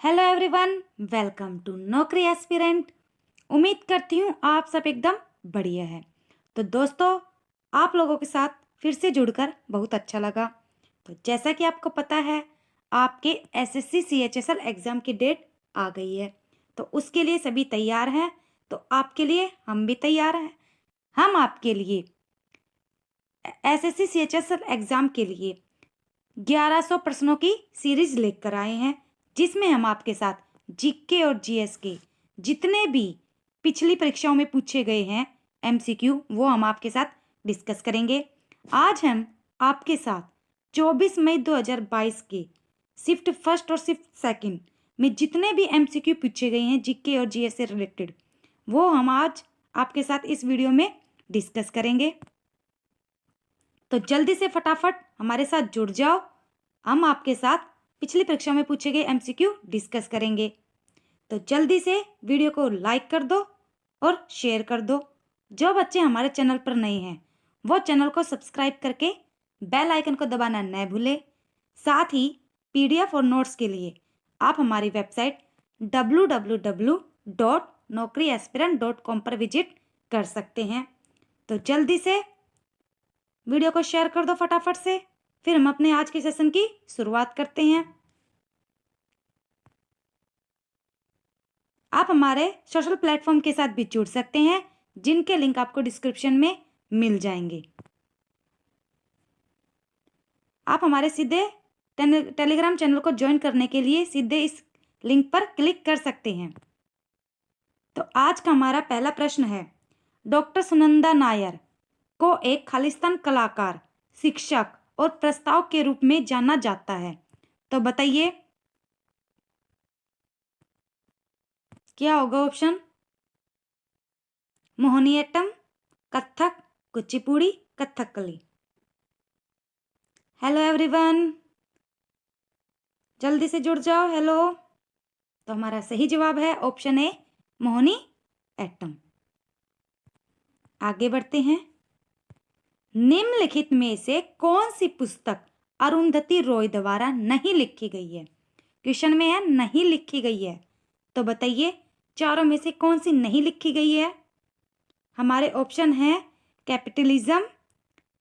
Hello everyone, welcome to नौकरी aspirant. उम्मीद करती हूँ आप सब एकदम बढ़िया है। तो दोस्तों, आप लोगों के साथ फिर से जुड़कर बहुत अच्छा लगा। तो जैसा कि आपको पता है, आपके एसएससी सीएचएसएल एग्ज़ाम की डेट आ गई है। तो उसके लिए सभी तैयार हैं। तो आपके लिए हम भी तैयार हैं। हम आपके लिए एसएससी सीएचएसएल एग्ज़ाम के लिए 1100 प्रश्नों की सीरीज लेकर आए हैं, जिसमें हम आपके साथ जीके और जीएस के जितने भी पिछली परीक्षाओं में पूछे गए हैं एमसीक्यू, वो हम आपके साथ डिस्कस करेंगे। आज हम आपके साथ 24 मई 2022 के शिफ्ट फर्स्ट और शिफ्ट सेकंड में जितने भी एमसीक्यू पूछे गए हैं जीके और जीएस से रिलेटेड, वो हम आज आपके साथ इस वीडियो में डिस्कस करेंगे। तो जल्दी से फटाफट हमारे साथ जुड़ जाओ। हम आपके साथ पिछली परीक्षा में पूछे गए एमसीक्यू डिस्कस करेंगे। तो जल्दी से वीडियो को लाइक कर दो और शेयर कर दो। जो बच्चे हमारे चैनल पर नए हैं वो चैनल को सब्सक्राइब करके बेल आइकन को दबाना न भूलें। साथ ही पीडीएफ और नोट्स के लिए आप हमारी वेबसाइट www.naukriaspirant.com पर विजिट कर सकते हैं। तो जल्दी से वीडियो को शेयर कर दो फटाफट से। फिर हम अपने आज के सेशन की शुरुआत करते हैं। आप हमारे सोशल प्लेटफॉर्म के साथ भी जुड़ सकते हैं, जिनके लिंक आपको डिस्क्रिप्शन में मिल जाएंगे। आप हमारे सीधे टेलीग्राम चैनल को ज्वाइन करने के लिए सीधे इस लिंक पर क्लिक कर सकते हैं। तो आज का हमारा पहला प्रश्न है, डॉक्टर सुनंदा नायर को एक खालिस्तान कलाकार, शिक्षक और प्रस्तावक के रूप में जाना जाता है। तो बताइए क्या होगा option? Mohiniyattam, Kathak, Kuchipudi, Kathakali. Hello everyone, जल्दी से जुड़ जाओ। हेलो। तो हमारा सही जवाब है ऑप्शन ए, मोहिनीअट्टम। आगे बढ़ते हैं। निम्नलिखित में से कौन सी पुस्तक अरुंधति रॉय द्वारा नहीं लिखी गई है? क्वेश्चन में है नहीं लिखी गई है। तो बताइए चारों में से कौन सी नहीं लिखी गई है? हमारे ऑप्शन है capitalism,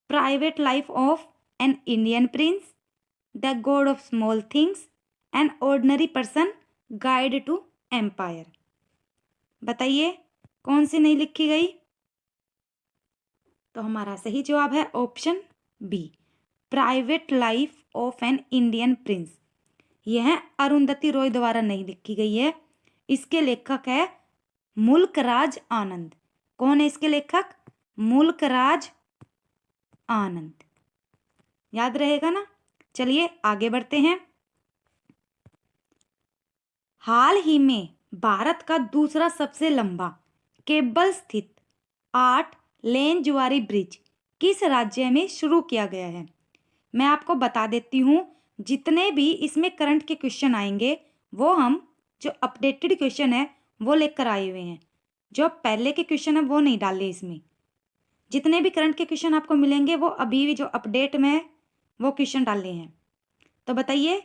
private life of an Indian prince, the god of small things, an ordinary person guide to empire. बताइए कौन सी नहीं लिखी गई? तो हमारा सही जवाब है option B, private life of an Indian prince. यह अरुंधति रॉय द्वारा नहीं लिखी गई है। इसके लेखक है मुल्कराज आनंद। कौन है इसके लेखक? मुल्कराज आनंद। याद रहेगा ना? चलिए आगे बढ़ते हैं। हाल ही में भारत का दूसरा सबसे लंबा केबल स्थित 8 लेन जुआरी ब्रिज किस राज्य में शुरू किया गया है? मैं आपको बता देती हूँ, जितने भी इसमें करंट के क्वेश्चन आएंगे वो हम जो अपडेटेड क्वेश्चन है वो लेकर आए हुए हैं। जो पहले के क्वेश्चन है वो नहीं डाले इसमें। जितने भी करंट के क्वेश्चन आपको मिलेंगे वो अभी भी जो अपडेट में है वो क्वेश्चन डाले हैं। तो बताइए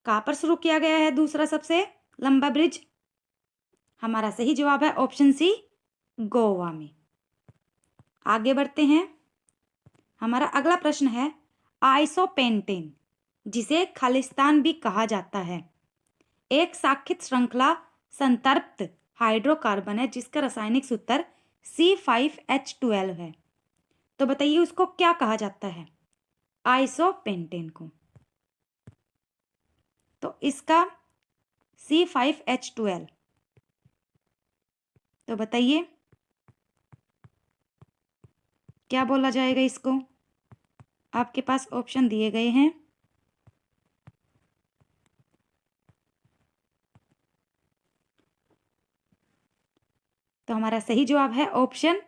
कहाँ पर शुरू किया गया है दूसरा सबसे लंबा ब्रिज? हमारा सही जवाब है ऑप्शन सी, गोवा में। आगे बढ़ते हैं। हमारा अगला प्रश्न है, आइसोपेंटेन, जिसे खालिस्तान भी कहा जाता है, एक साखित श्रृंखला संतृप्त हाइड्रोकार्बन है जिसका रासायनिक सूत्र C5H12 है। तो बताइए उसको क्या कहा जाता है आइसोपेंटेन को? तो इसका C5H12। तो बताइए क्या बोला जाएगा इसको? आपके पास ऑप्शन दिए गए हैं। तो हमारा सही जवाब है option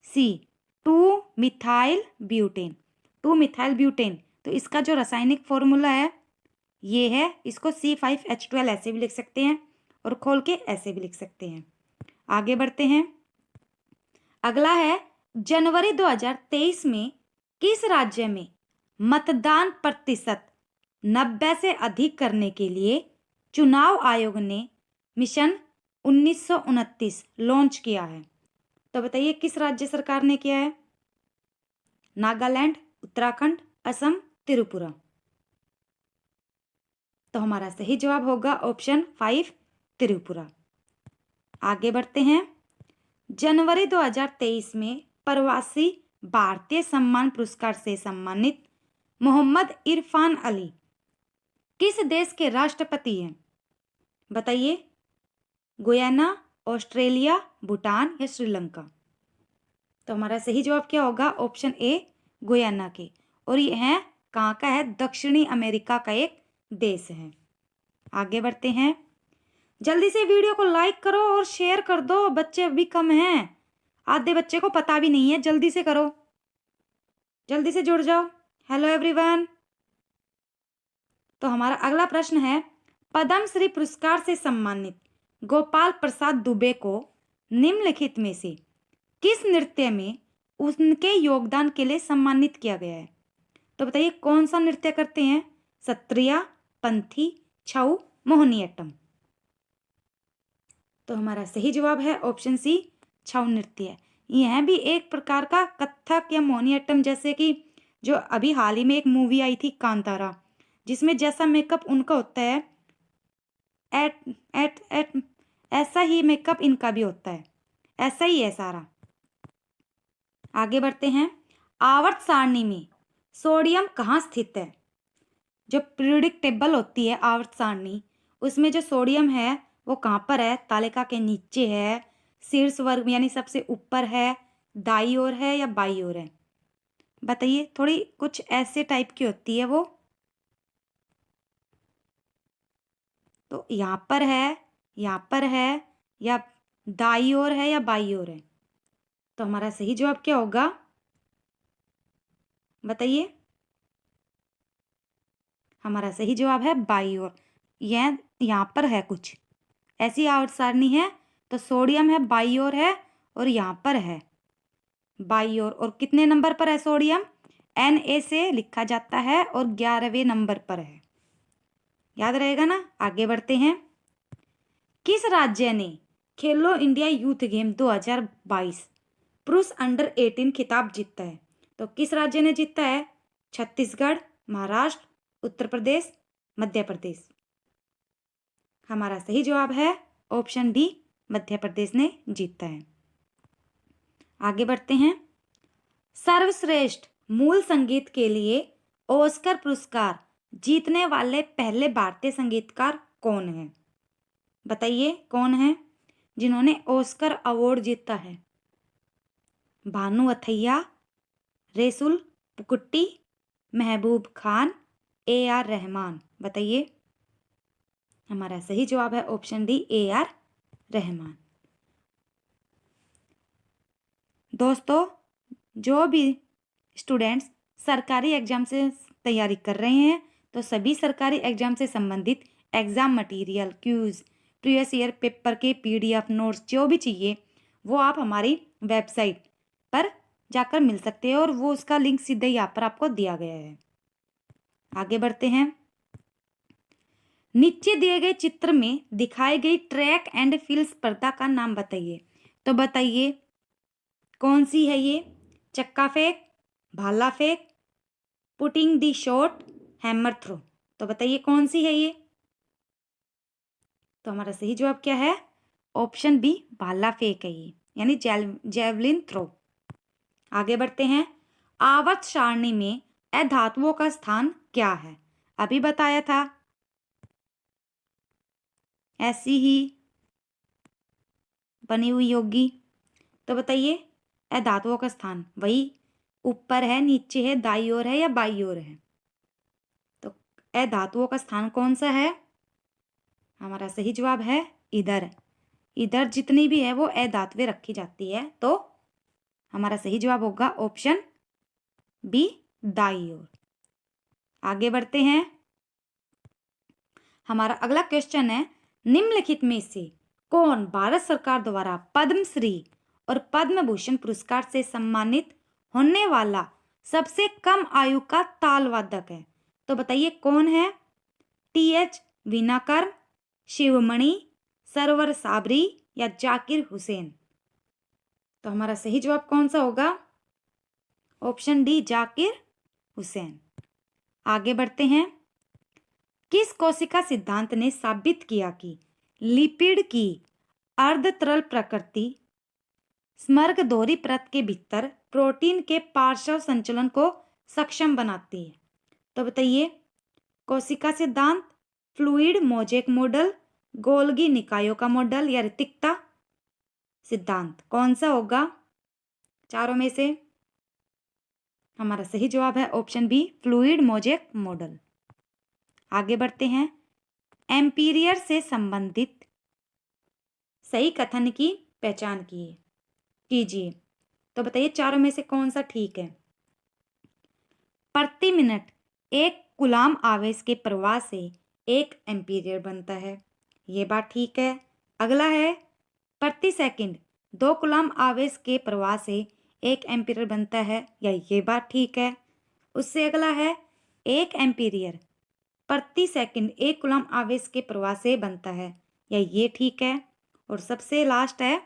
C, 2 methyl butane. 2 methyl butane. तो इसका जो रासायनिक फॉर्मूला है ये है, इसको C5H12 ऐसे भी लिख सकते हैं और खोल के ऐसे भी लिख सकते हैं। आगे बढ़ते हैं। अगला है, जनवरी 2023 में किस राज्य में मतदान प्रतिशत 90 से अधिक करने के लिए चुनाव आयोग ने मिशन 1929 लॉन्च किया है? तो बताइए किस राज्य सरकार ने किया है? नागालैंड, उत्तराखंड, असम, त्रिपुरा। तो हमारा सही जवाब होगा ऑप्शन 5 त्रिपुरा। आगे बढ़ते हैं। जनवरी 2023 में प्रवासी भारतीय सम्मान पुरस्कार से सम्मानित मोहम्मद इरफान अली किस देश के राष्ट्रपति हैं? बताइए। गुयाना, ऑस्ट्रेलिया, भूटान या श्रीलंका। तो हमारा सही जवाब क्या होगा? ऑप्शन ए गुयाना के। और ये है कहाँ का है? दक्षिणी अमेरिका का एक देश है। आगे बढ़ते हैं। जल्दी से वीडियो को लाइक करो और शेयर कर दो, बच्चे अभी कम हैं, आधे बच्चे को पता भी नहीं है। जल्दी से करो, जल्दी से जुड़ जाओ। Hello everyone. तो हमारा अगला प्रश्न है, पद्म श्री पुरस्कार से सम्मानित गोपाल प्रसाद दुबे को निम्नलिखित में से किस नृत्य में उनके योगदान के लिए सम्मानित किया गया है? तो बताइए कौन सा नृत्य करते हैं? सत्रिया, पंथी, छऊ, मोहिनीअट्टम। तो हमारा सही जवाब है ऑप्शन सी छऊ नृत्य। यह भी एक प्रकार का कथक या मोहिनीअट्टम, जैसे कि जो अभी हाल ही में एक मूवी आई थी कांतारा, जिसमें जैसा मेकअप उनका होता है एट एट एट ऐसा ही मेकअप इनका भी होता है, ऐसा ही है सारा। आगे बढ़ते हैं। आवर्त सारणी में सोडियम कहाँ स्थित है? जो पीरियोडिक टेबल होती है आवर्त सारणी, उसमें जो सोडियम है वो कहाँ पर है? तालिका के नीचे है, शीर्ष वर्ग यानी सबसे ऊपर है, दाई ओर है या बाई ओर है? बताइए। थोड़ी कुछ ऐसे टाइप की होती है वो। तो यहाँ पर है, यहाँ पर है, या दाई ओर है या बाई ओर है? तो हमारा सही जवाब क्या होगा? बताइए। हमारा सही जवाब है बाई ओर। यह यहाँ पर है कुछ ऐसी आवर्त सारणी है, तो सोडियम है बाई ओर है और यहाँ पर है बाई ओर। और कितने नंबर पर है सोडियम? Na से लिखा जाता है और 11वें नंबर पर है, याद रहेगा ना। आगे बढ़ते हैं। किस राज्य ने खेलो इंडिया यूथ गेम 2022 पुरुष अंडर 18 खिताब जीता है? तो किस राज्य ने जीता है? छत्तीसगढ़, महाराष्ट्र, उत्तर प्रदेश, मध्य प्रदेश। हमारा सही जवाब है ऑप्शन डी, मध्य प्रदेश ने जीता है। आगे बढ़ते हैं। सर्वश्रेष्ठ मूल संगीत के लिए ऑस्कर पुरस्कार जीतने वाले पहले भारतीय संगीतकार कौन है? बताइए कौन है जिन्होंने ऑस्कर अवार्ड जीता है? भानु अथैया, रेसुल पुकुट्टी, महबूब खान, AR रहमान। बताइए। हमारा सही जवाब है ऑप्शन डी, AR रहमान। दोस्तों, जो भी स्टूडेंट्स सरकारी एग्जाम से तैयारी कर रहे हैं, तो सभी सरकारी एग्जाम से संबंधित exam material, quiz, previous year paper के PDF नोट्स जो भी चाहिए वो आप हमारी वेबसाइट पर जाकर मिल सकते हैं, और वो उसका लिंक सीधे यहाँ पर आपको दिया गया है। आगे बढ़ते हैं। नीचे दिए गए चित्र में दिखाई गई ट्रैक एंड फील्ड स्पर्धा का नाम बताइए। तो बताइए कौन सी है ये? चक्का फेंक, भाला फेंक, putting the shot, hammer throw. तो बताइए कौन सी है ये? तो हमारा सही जवाब क्या है? ऑप्शन बी, भाला फेंक है ये, यानी जेवलिन थ्रो। आगे बढ़ते हैं। आवर्त सारणी में अधातुओं का स्थान क्या है? अभी बताया था, ऐसी ही बनी हुई होगी। तो बताइए अधातुओं का स्थान वही ऊपर है, नीचे है, दाई ओर है या बाई ओर है? तो अधातुओं का स्थान कौन सा है? हमारा सही जवाब है इधर। इधर जितनी भी है वो अधातुएं रखी जाती है, तो हमारा सही जवाब होगा ऑप्शन बी, दाई ओर। आगे बढ़ते हैं। हमारा अगला क्वेश्चन है, निम्नलिखित में से कौन भारत सरकार द्वारा पद्मश्री और पद्म भूषण पुरस्कार से सम्मानित होने वाला सबसे कम आयु का ताल वादक है? तो बताइए कौन है? TH वीणाकर, शिवमणि, सरवर साबरी या जाकिर हुसैन। तो हमारा सही जवाब कौन सा होगा? Option D, Zakir Hussain. आगे बढ़ते हैं। किस कोशिका सिद्धांत ने साबित किया कि लिपिड की अर्ध तरल प्रकृति स्मर्ग दोहरी परत के भीतर प्रोटीन के पार्श्व संचलन को सक्षम बनाती है? तो बताइए, कोशिका सिद्धांत, फ्लूइड मोजेक मॉडल, गोल्गी निकायों का मॉडल या रिक्तता सिद्धांत, कौन सा होगा चारों में से? हमारा सही जवाब है option B, fluid mosaic model. आगे बढ़ते हैं। एम्पीरियर से संबंधित सही कथन की पहचान कीजिए। तो बताइए चारों में से कौन सा ठीक है? प्रति मिनट 1 कूलाम आवेश के प्रवाह से 1 एम्पीरियर बनता है, ये बात ठीक है। अगला है प्रति सेकंड 2 कूलाम आवेश के प्रवाह से 1 एम्पीरियर बनता है, या ये बात ठीक है। उससे अगला है 1 एम्पीरियर प्रति सेकंड 1 कूलाम आवेश के प्रवाह से बनता है, या ये ठीक है। और सबसे लास्ट है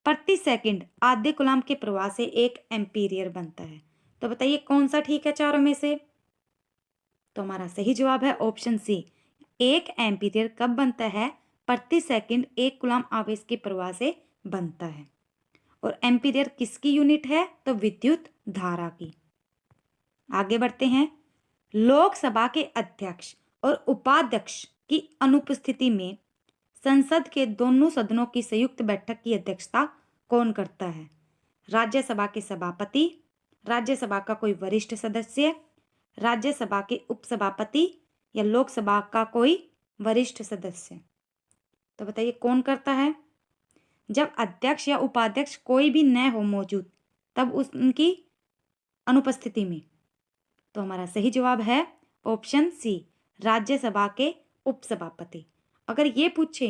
प्रति सेकंड आधे कूलाम के प्रवाह से 1 एम्पीरियर बनता है। तो बताइए कौन सा ठीक है चारों में से? तो हमारा सही जवाब है ऑप्शन सी, 1 एम्पीरियर कब बनता है? प्रति सेकंड 1 कूलाम आवेश के प्रवाह से बनता है। और एम्पीरियर किसकी यूनिट है? तो विद्युत धारा की। आगे बढ़ते हैं। लोकसभा के अध्यक्ष और उपाध्यक्ष की अनुपस्थिति में संसद के दोनों सदनों की संयुक्त बैठक की अध्यक्षता कौन करता है? राज्यसभा के सभापति, राज्यसभा का कोई वरिष्ठ सदस्य, राज्यसभा के उपसभापति या लोकसभा का कोई वरिष्ठ सदस्य? तो बताइए कौन करता है? जब अध्यक्ष या उपाध्यक्ष कोई भी न हो मौजूद, तब उनकी अनुपस्थिति में। तो हमारा सही जवाब है ऑप्शन सी, राज्यसभा के उपसभापति। अगर ये पूछे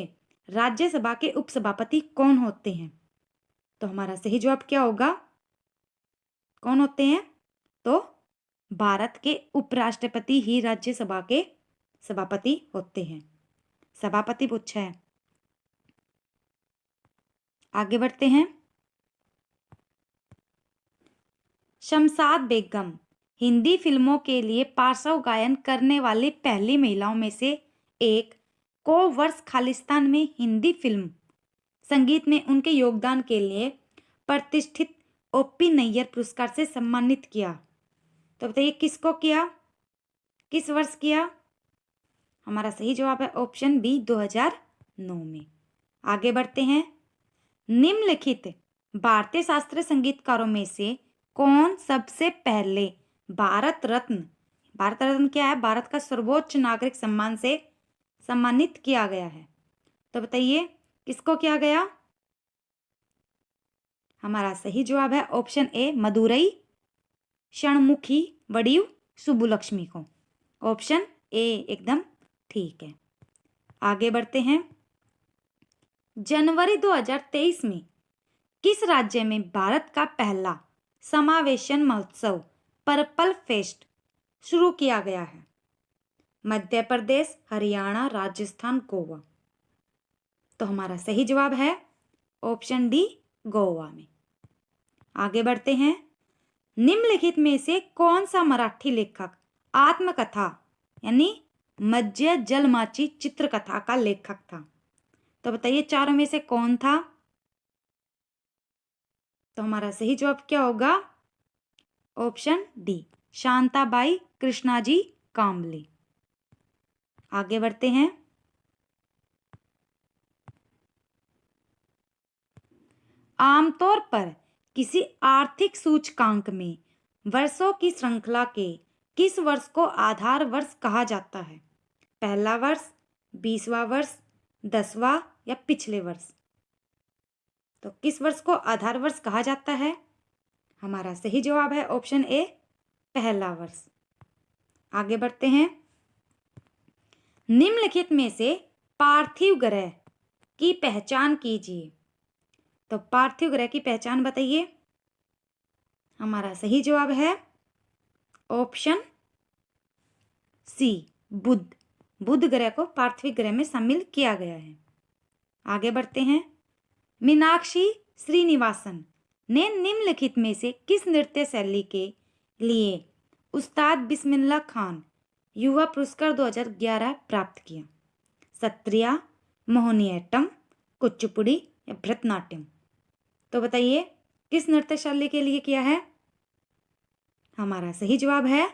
राज्यसभा के उपसभापति कौन होते हैं, तो हमारा सही जवाब क्या होगा? कौन होते हैं? तो भारत के उपराष्ट्रपति ही राज्यसभा के सभापति होते हैं। सभापति पूछा है। आगे बढ़ते हैं। शमशाद बेगम हिंदी फिल्मों के लिए पार्श्व गायन करने वाली पहली महिलाओं में से एक को वर्ष खालिस्तान में हिंदी फिल्म संगीत में उनके योगदान के लिए प्रतिष्ठित ओपी नैयर पुरस्कार से सम्मानित किया। तो बताइए किसको किया, किस वर्ष किया? हमारा सही जवाब है ऑप्शन बी, 2009 में। आगे बढ़ते हैं। निम्नलिखित भारतीय शास्त्रीय संगीतकारों में से कौन सबसे पहले भारत रत्न, भारत रत्न क्या है? भारत का सर्वोच्च नागरिक सम्मान से सम्मानित किया गया है? तो बताइए किसको किया गया? हमारा सही जवाब है ऑप्शन ए, मदुरई षणमुखी वडिव सुब्बुलक्ष्मी को। ऑप्शन ए एकदम ठीक है। आगे बढ़ते हैं। जनवरी 2023 में किस राज्य में भारत का पहला समावेशन महोत्सव पर्पल फेस्ट शुरू किया गया है? मध्य प्रदेश, हरियाणा, राजस्थान, गोवा। तो हमारा सही जवाब है ऑप्शन डी, गोवा में। आगे बढ़ते हैं। निम्नलिखित में से कौन सा मराठी लेखक आत्मकथा यानी मज्य जलमाची चित्रकथा का लेखक था? तो बताइए चारों में से कौन था? तो हमारा सही जवाब क्या होगा? Option D, Shantabai Krishnaji Kamble. आगे बढ़ते हैं। आमतौर पर किसी आर्थिक सूचकांक में वर्षों की श्रृंखला के किस वर्ष को आधार वर्ष कहा जाता है? पहला वर्ष, 20वां वर्ष, 10वां या पिछले वर्ष? तो किस वर्ष को आधार वर्ष कहा जाता है? हमारा सही जवाब है ऑप्शन ए, पहला वर्ष। आगे बढ़ते हैं। निम्नलिखित में से पार्थिव ग्रह की पहचान कीजिए। तो पार्थिव ग्रह की पहचान बताइए। हमारा सही जवाब है ऑप्शन सी, बुध। बुध ग्रह को पार्थिव ग्रह में शामिल किया गया है। आगे बढ़ते हैं। मीनाक्षी श्रीनिवासन ने निम्नलिखित में से किस नृत्य शैली के लिए उस्ताद बिस्मिल्लाह खान युवा पुरस्कार 2011 प्राप्त किया? सत्रिया, मोहिनीअट्टम, कुचिपुड़ी या भरतनाट्यम? तो बताइए किस नृत्य शैली के लिए किया है? हमारा सही जवाब है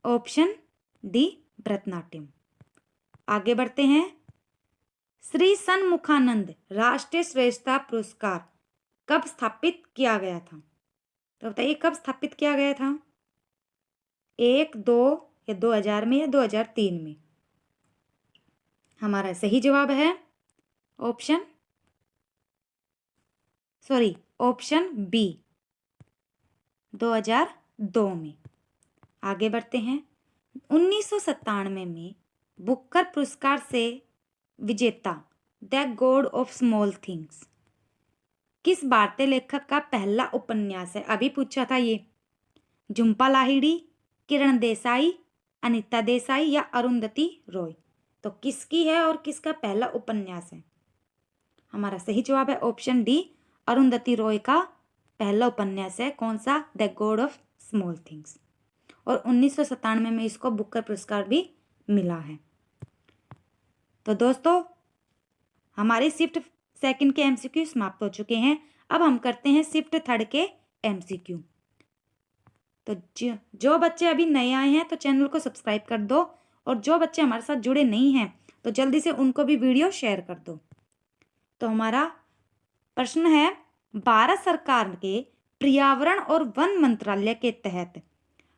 ऑप्शन डी, भरतनाट्यम। आगे बढ़ते हैं। श्री सन्मुखानंद राष्ट्रीय श्रेष्ठता पुरस्कार कब स्थापित किया गया था? तो बताइए कब स्थापित किया गया था? 1, 2 या 2000 में या 2003 में? हमारा सही जवाब है ऑप्शन बी, 2002 में। आगे बढ़ते हैं। 1997 में बुकर पुरस्कार से विजेता the god of small things किस भारतीय लेखक का पहला उपन्यास है? अभी पूछा था ये। झुंपा लाहिड़ी, किरण देसाई, अनीता देसाई या अरुंधति रॉय? तो किसकी है और किसका पहला उपन्यास है? हमारा सही जवाब है ऑप्शन डी, अरुंधति रॉय का पहला उपन्यास है। कौन सा? The god of small things. और 1997 में इसको बुकर पुरस्कार भी मिला है। तो दोस्तों हमारे शिफ्ट सेकंड के एमसीक्यू समाप्त हो चुके हैं। अब हम करते हैं शिफ्ट थर्ड के एमसीक्यू। तो जो बच्चे अभी नए आए हैं तो चैनल को सब्सक्राइब कर दो, और जो बच्चे हमारे साथ जुड़े नहीं हैं तो जल्दी से उनको भी वीडियो शेयर कर दो। तो हमारा प्रश्न है, भारत सरकार के पर्यावरण और वन मंत्रालय के तहत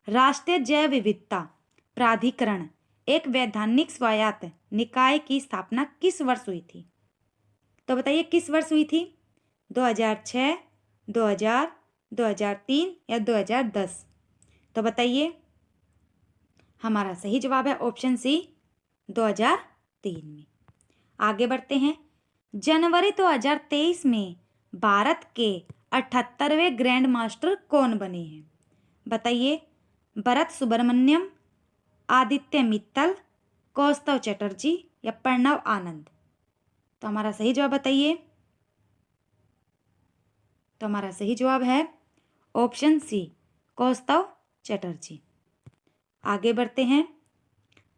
राष्ट्रीय जैव विविधता प्राधिकरण एक वैधानिक स्वायत्त निकाय की स्थापना किस वर्ष हुई थी? तो बताइए किस वर्ष हुई थी? 2006, 2000, 2003 या 2010? तो बताइए। हमारा सही जवाब है ऑप्शन सी, 2003 में। आगे बढ़ते हैं। जनवरी 2023 में भारत के 78वें ग्रैंड मास्टर कौन बने हैं? बताइए। भरत सुब्रमण्यम, आदित्य मित्तल, कौस्तव चटर्जी या प्रणव आनंद? तो हमारा सही जवाब बताइए। तो हमारा सही जवाब है ऑप्शन सी, कौस्तव चटर्जी। आगे बढ़ते हैं।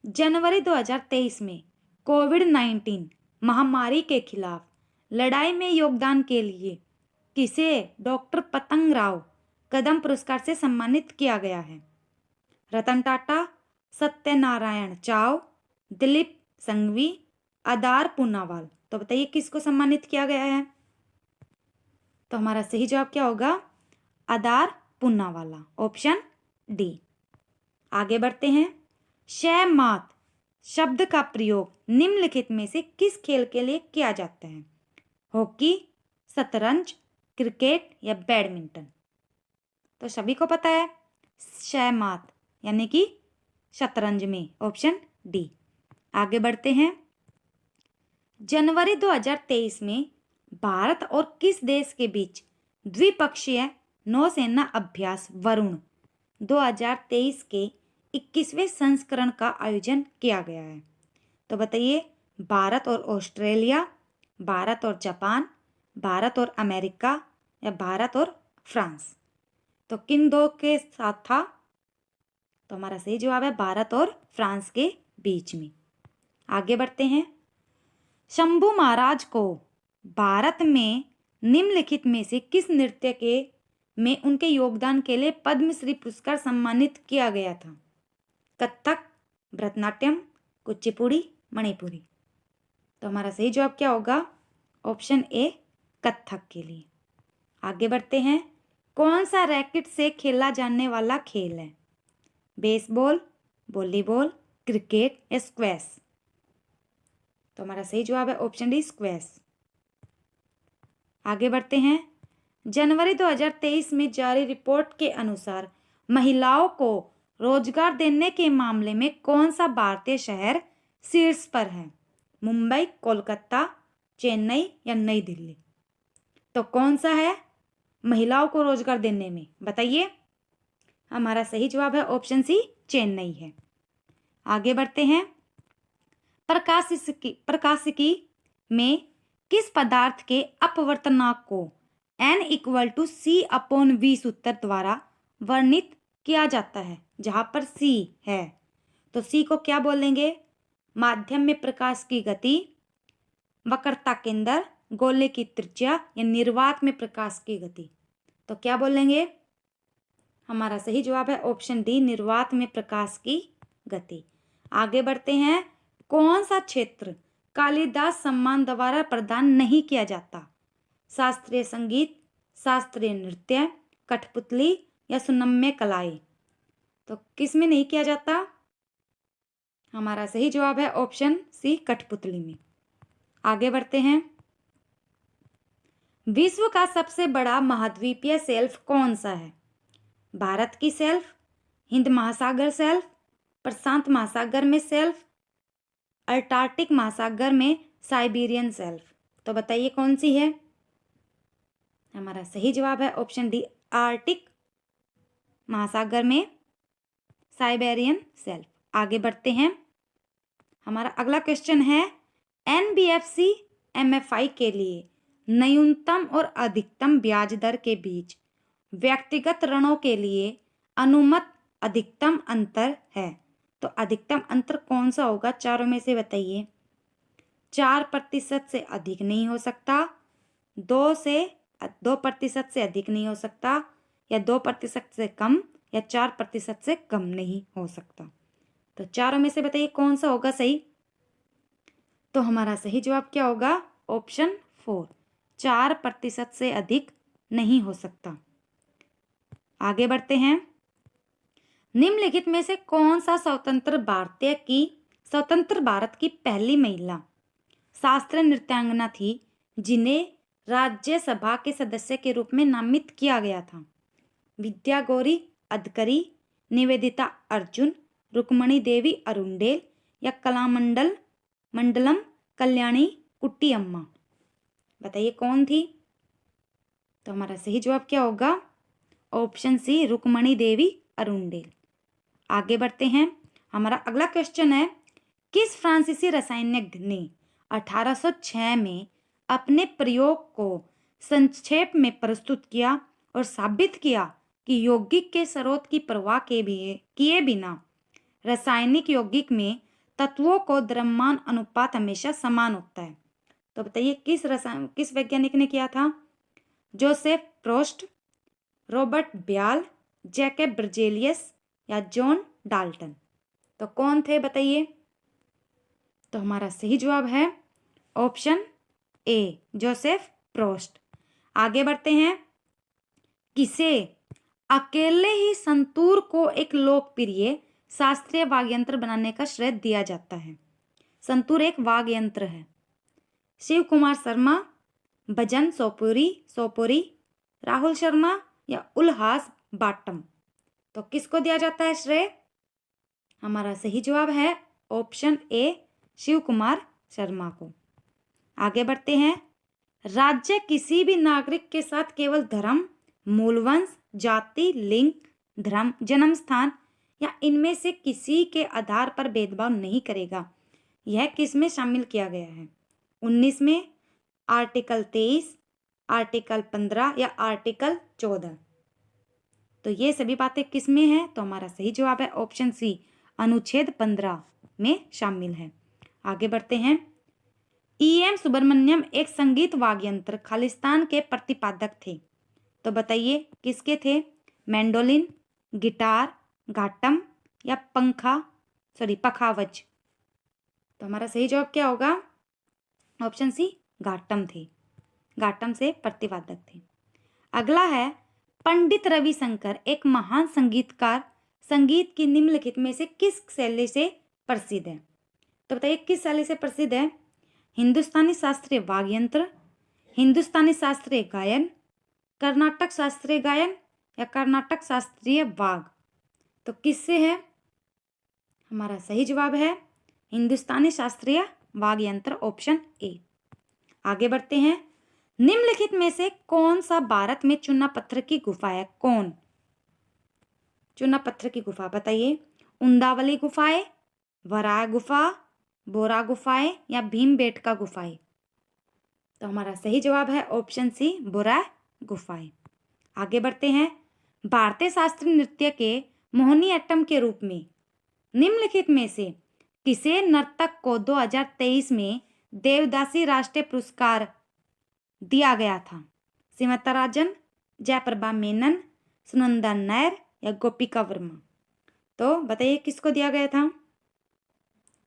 जनवरी 2023 में कोविड-19 महामारी के खिलाफ लड़ाई में योगदान के लिए किसे डॉक्टर पतंग राव कदम पुरस्कार से सम्मानित किया गया है? रतन टाटा, सत्यनारायण चाव, दिलीप संघवी, अदार पूनावाल? तो बताइए किसको सम्मानित किया गया है? तो हमारा सही जवाब क्या होगा? Adar Poonawalla, option D. आगे बढ़ते हैं। शह मात शब्द का प्रयोग निम्नलिखित में से किस खेल के लिए किया जाता है? हॉकी, शतरंज, क्रिकेट या बैडमिंटन? तो सभी को पता है शह मात यानी कि शतरंज में, ऑप्शन डी। आगे बढ़ते हैं। जनवरी 2023 में भारत और किस देश के बीच द्विपक्षीय नौसेना अभ्यास वरुण 2023 के 21वें संस्करण का आयोजन किया गया है? तो बताइए। भारत और ऑस्ट्रेलिया, भारत और जापान, भारत और अमेरिका या भारत और फ्रांस? तो किन दो के साथ था? तो हमारा सही जवाब है भारत और फ्रांस के बीच में। आगे बढ़ते हैं। शंभू महाराज को भारत में निम्नलिखित में से किस नृत्य के में उनके योगदान के लिए पद्मश्री पुरस्कार सम्मानित किया गया था? कथक, भरतनाट्यम, कुचिपुड़ी, मणिपुरी? तो हमारा सही जवाब क्या होगा? ऑप्शन ए, कथक के लिए। आगे बढ़ते हैं। कौन सा रैकेट से खेला जाने वाला खेल है? बेसबॉल, वॉलीबॉल, क्रिकेट या स्क्वैश? तो हमारा सही जवाब है ऑप्शन डी, स्क्वैश। आगे बढ़ते हैं। जनवरी 2023 में जारी रिपोर्ट के अनुसार महिलाओं को रोजगार देने के मामले में कौन सा भारतीय शहर शीर्ष पर है? मुंबई, कोलकाता, चेन्नई या नई दिल्ली? तो कौन सा है महिलाओं को रोजगार देने में? बताइए। हमारा सही जवाब है ऑप्शन सी, चेन्नई है। आगे बढ़ते हैं। प्रकाशिकी में किस पदार्थ के अपवर्तनांक को n = c/v सूत्र द्वारा वर्णित किया जाता है, जहां पर c है तो c को क्या बोलेंगे? माध्यम में प्रकाश की गति, वक्रता केंद्र, गोले की त्रिज्या या निर्वात में प्रकाश की गति। तो क्या बोलेंगे? हमारा सही जवाब है ऑप्शन डी, निर्वात में प्रकाश की गति। आगे बढ़ते हैं। कौन सा क्षेत्र कालिदास सम्मान द्वारा प्रदान नहीं किया जाता? शास्त्रीय संगीत, शास्त्रीय नृत्य, कठपुतली या सुनम्य कलाएं। तो किस में नहीं किया जाता? हमारा सही जवाब है ऑप्शन सी, कठपुतली में। आगे बढ़ते हैं। विश्व का सबसे बड़ा महाद्वीपीय शेल्फ कौन सा है? भारत की शेल्फ, हिंद महासागर शेल्फ, प्रशांत महासागर में शेल्फ, अंटार्कटिक महासागर में साइबेरियन शेल्फ। तो बताइए कौन सी है? हमारा सही जवाब है ऑप्शन डी, आर्कटिक महासागर में साइबेरियन शेल्फ। आगे बढ़ते हैं। हमारा अगला क्वेश्चन है, एनबीएफसी एमएफआई के लिए न्यूनतम और अधिकतम ब्याज दर के बीच व्यक्तिगत ऋणों के लिए अनुमत अधिकतम अंतर है। तो अधिकतम अंतर कौन सा होगा? चारों में से बताइए। 4% से अधिक नहीं हो सकता, 2% से अधिक नहीं हो सकता, या 2% से कम, या 4% से कम नहीं हो सकता। तो चारों में से बताइए कौन सा होगा सही? तो हमारा सही जवाब क्या होगा? ऑप्शन 4, 4% से अधिक नहीं हो सकता। आगे बढ़ते हैं। निम्नलिखित में से कौन सा स्वतंत्र भारत की पहली महिला शास्त्रीय नृत्यांगना थी जिन्हें राज्यसभा के सदस्य के रूप में नामित किया गया था? विद्या गौरी अदकरी, निवेदिता अर्जुन, रुक्मणी देवी अरुंडेल या कलामंडलम कल्याणी कुट्टी अम्मा। बताइए कौन थी? तो हमारा सही जवाब क्या होगा? ऑप्शन सी, रुक्मणी देवी अरुंडेल। आगे बढ़ते हैं। हमारा अगला क्वेश्चन है, किस फ्रांसीसी रसायनज्ञ ने 1806 में अपने प्रयोग को संक्षेप में प्रस्तुत किया और साबित किया कि यौगिक के स्रोत की परवाह किए बिना रासायनिक यौगिक में तत्वों को द्रव्यमान अनुपात हमेशा समान होता है? तो बताइए किस वैज्ञानिक ने किया था? जोसेफ प्रोस्ट, रॉबर्ट ब्याल, जैकब बर्जेलियस या जॉन डाल्टन। तो कौन थे बताइए? तो हमारा सही जवाब है ऑप्शन ए, जोसेफ प्रोस्ट। आगे बढ़ते हैं। किसे अकेले ही संतूर को एक लोकप्रिय शास्त्रीय वाद्य यंत्र बनाने का श्रेय दिया जाता है? संतूर एक वाद्य यंत्र है। शिव कुमार शर्मा, भजन सोपोरी, राहुल शर्मा या उल्हास बाटम। तो किसको दिया जाता है श्रेय? हमारा सही जवाब है ऑप्शन ए, शिव कुमार शर्मा को। आगे बढ़ते हैं। राज्य किसी भी नागरिक के साथ केवल धर्म, मूलवंश, जाति, लिंग, धर्म, जन्म स्थान या इनमें से किसी के आधार पर भेदभाव नहीं करेगा। यह किस में शामिल किया गया है? 19 में, आर्टिकल 23, आर्टिकल 15 या आर्टिकल 14। तो ये सभी बातें किस में है? तो हमारा सही जवाब है ऑप्शन सी, अनुच्छेद 15 में शामिल है। आगे बढ़ते हैं। E.M. सुब्रमण्यम एक संगीत वाद्य यंत्र खालिस्तान के प्रतिपादक थे। तो बताइए किसके थे? मैंडोलिन, गिटार, घाटम या पखावज। तो हमारा सही जवाब क्या होगा? ऑप्शन सी, घाटम थे। घाटम से प्रतिपादक थे। अगला है, पंडित रविशंकर एक महान संगीतकार संगीत की निम्नलिखित में से किस शैली से प्रसिद्ध है? तो बताइए किस शैली से प्रसिद्ध है? हिंदुस्तानी शास्त्रीय वाद्य यंत्र, हिंदुस्तानी शास्त्रीय गायन, कर्नाटक शास्त्रीय गायन या कर्नाटक शास्त्रीय वाग। तो किससे है? हमारा सही जवाब है हिंदुस्तानी शास्त्रीय वाद्य यंत्र, ऑप्शन ए। आगे बढ़ते हैं। निम्नलिखित में से कौन सा भारत में चूना पत्थर की गुफा है? कौन चूना पत्थर की गुफा? बताइए। उंदावली गुफाएं, वराह गुफा, बोरा गुफाएं या भीमबेटका गुफाएं? तो हमारा सही जवाब है ऑप्शन सी, बोरा गुफाएं। आगे बढ़ते हैं। भारतीय शास्त्रीय नृत्य के मोहिनीअट्टम के रूप में निम्नलिखित में से किसे नर्तक को 2023 में देवदासी राष्ट्रीय पुरस्कार दिया गया था? सीमांता राजन, जयप्रभा मेनन, सुनंदा नायर या गोपिका वर्मा? तो बताइए किसको दिया गया था?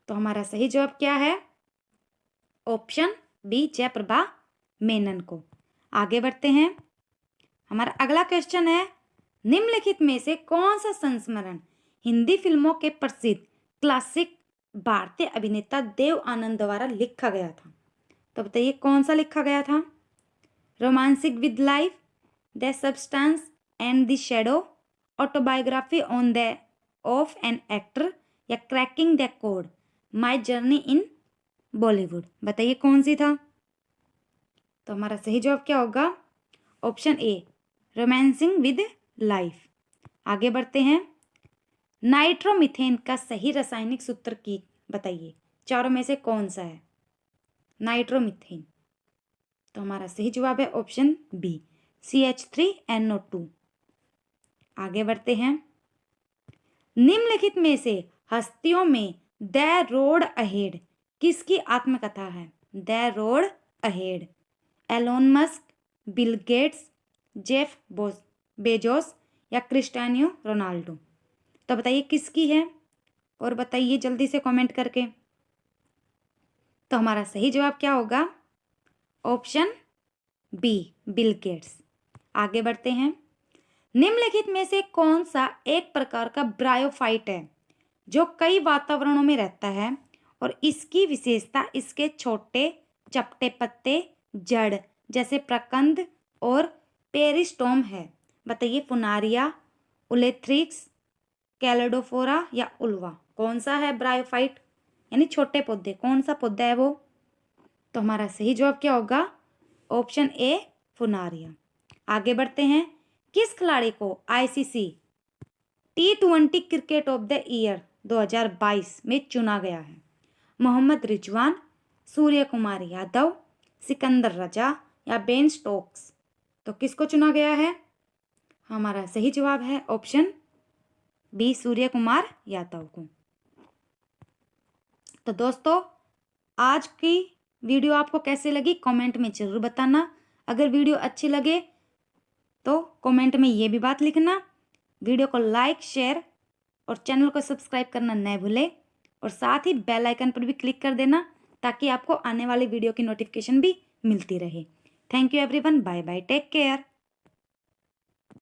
तो हमारा सही जवाब क्या है? ऑप्शन बी, जयप्रभा मेनन को। आगे बढ़ते हैं। हमारा अगला क्वेश्चन है, निम्नलिखित में से कौन सा संस्मरण हिंदी फिल्मों के प्रसिद्ध क्लासिक भारतीय अभिनेता देव आनंद द्वारा लिखा गया था? तो बताइए कौन सा लिखा गया था? Romancing with life, the substance and the shadow, autobiography on the of an actor या cracking the code, my journey in Bollywood? बताइए कौन सी था? तो हमारा सही जवाब क्या होगा? Option A, romancing with life. आगे बढ़ते हैं। नाइट्रोमीथेन का सही रासायनिक सूत्र की बताइए, चारों में से कौन सा है नाइट्रोमीथेन? तो हमारा सही जवाब है ऑप्शन बी, CH3NO2। आगे बढ़ते हैं। निम्नलिखित में से हस्तियों में द रोड अहेड किसकी आत्मकथा है? The road ahead, Elon Musk, Bill Gates, Jeff Bezos या क्रिस्टियानो रोनाल्डो? तो बताइए किसकी है, और बताइए जल्दी से कमेंट करके। तो हमारा सही जवाब क्या होगा? Option B, Bill Gates. आगे बढ़ते हैं। निम्नलिखित में से कौन सा एक प्रकार का ब्रायोफाइट है जो कई वातावरणों में रहता है और इसकी विशेषता इसके छोटे चपटे पत्ते, जड़ जैसे प्रकंद और पेरिस्टोम है? बताइए, फुनारिया, उलेथ्रिक्स, कैलेडोफोरा या उल्वा? कौन सा है ब्रायोफाइट, यानी छोटे पौधे, कौन सा पौधा है वो? तो हमारा सही जवाब क्या होगा? Option A, Funaria. आगे बढ़ते हैं। किस खिलाड़ी को ICC T20 cricket of the year 2022 में चुना गया है? मोहम्मद रिजवान, सूर्य कुमार यादव, सिकंदर रजा या बेन स्टोक्स? तो किसको चुना गया है? हमारा सही जवाब है ऑप्शन बी, सूर्य कुमार यादव को। तो दोस्तों, आज की वीडियो आपको कैसे लगी कमेंट में जरूर बताना। अगर वीडियो अच्छी लगे तो कमेंट में ये भी बात लिखना। वीडियो को लाइक, शेयर और चैनल को सब्सक्राइब करना न भूलें, और साथ ही बेल आइकन पर भी क्लिक कर देना ताकि आपको आने वाली वीडियो की नोटिफिकेशन भी मिलती रहे। Thank you everyone, bye bye, take care.